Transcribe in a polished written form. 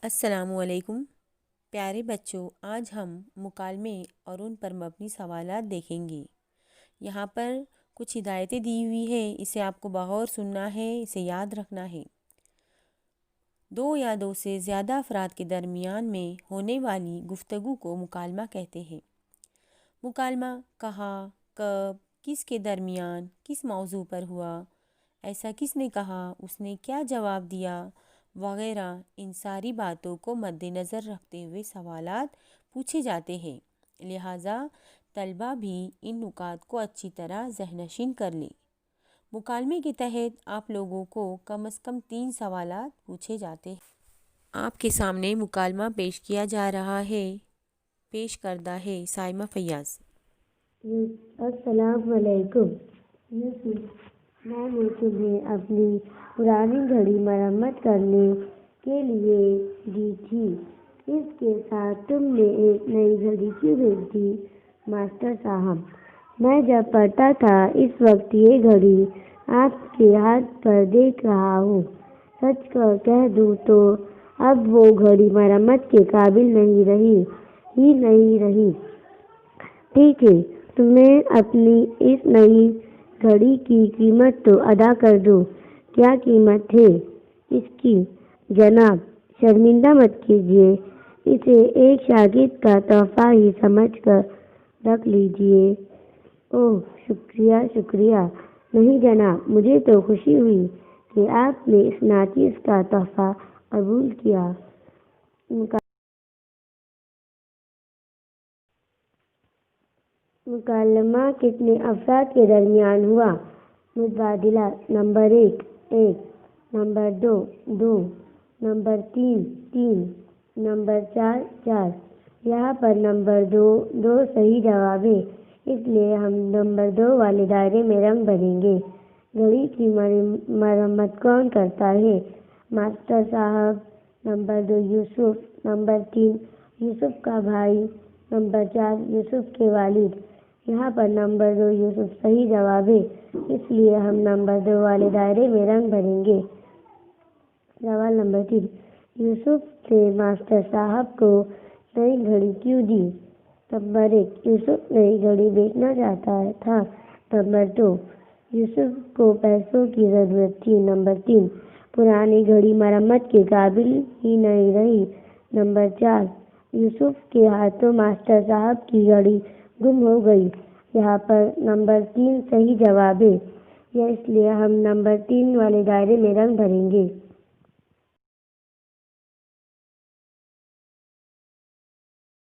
السلام علیکم پیارے بچوں، آج ہم مکالمے اور ان پر مبنی سوالات دیکھیں گے۔ یہاں پر کچھ ہدایتیں دی ہوئی ہیں، اسے آپ کو بغور سننا ہے، اسے یاد رکھنا ہے۔ دو یا دو سے زیادہ افراد کے درمیان میں ہونے والی گفتگو کو مکالمہ کہتے ہیں۔ مکالمہ کہاں، کب، کس کے درمیان، کس موضوع پر ہوا، ایسا کس نے کہا، اس نے کیا جواب دیا وغیرہ، ان ساری باتوں کو مد نظر رکھتے ہوئے سوالات پوچھے جاتے ہیں۔ لہٰذا طلبہ بھی ان نکات کو اچھی طرح ذہن نشین کر لیں۔ مکالمے کے تحت آپ لوگوں کو کم از کم 3 سوالات پوچھے جاتے ہیں۔ آپ کے سامنے مکالمہ پیش کیا جا رہا ہے، پیش کردہ ہے سائمہ فیاض۔ السلام علیکم یوسف، میں نے تمہیں اپنی پرانی گھڑی مرمت کرنے کے لیے دی تھی، اس کے ساتھ تم نے ایک نئی گھڑی کیوں بھیج دی؟ ماسٹر صاحب، میں جب پڑھتا تھا اس وقت یہ گھڑی آپ کے ہاتھ پر دیکھ رہا ہوں۔ سچ کہہ دوں تو اب وہ گھڑی مرمت کے قابل نہیں رہی۔ ٹھیک ہے، تمہیں اپنی اس نئی گھڑی کی قیمت تو ادا کر دو۔ کیا قیمت ہے اس کی؟ جناب، شرمندہ مت کیجیے، اسے ایک شاگرد کا تحفہ ہی سمجھ کر رکھ لیجیے۔ اوہ، شکریہ۔ نہیں جناب، مجھے تو خوشی ہوئی کہ آپ نے اس ناچیز کا تحفہ قبول کیا۔ مکالمہ کتنے افراد کے درمیان ہوا؟ متبادلہ: نمبر 1 نمبر 2 نمبر 3 نمبر 4 یہاں پر نمبر 2 صحیح جواب ہے، اس لیے ہم نمبر 2 والے دائرے میں رنگ بھریں گے۔ گھڑی کی مرمت کون کرتا ہے؟ ماسٹر صاحب۔ نمبر 2 یوسف۔ نمبر 3 یوسف کا بھائی۔ نمبر 4 یوسف کے والد۔ یہاں پر نمبر 2 یوسف صحیح جواب ہے، اس لیے ہم نمبر 2 والے دائرے میں رنگ بھریں گے۔ سوال نمبر 3، یوسف نے ماسٹر صاحب کو نئی گھڑی کیوں دی؟ نمبر 1 یوسف نئی گھڑی بیچنا چاہتا تھا۔ نمبر 2 یوسف کو پیسوں کی ضرورت تھی۔ نمبر 3 پرانی گھڑی مرمت کے قابل ہی نہیں رہی۔ نمبر 4 یوسف کے ہاتھوں ماسٹر صاحب کی گھڑی گم ہو گئی۔ یہاں پر نمبر 3 صحیح جواب ہے، اس لیے ہم نمبر 3 والے دائرے میں رنگ بھریں گے۔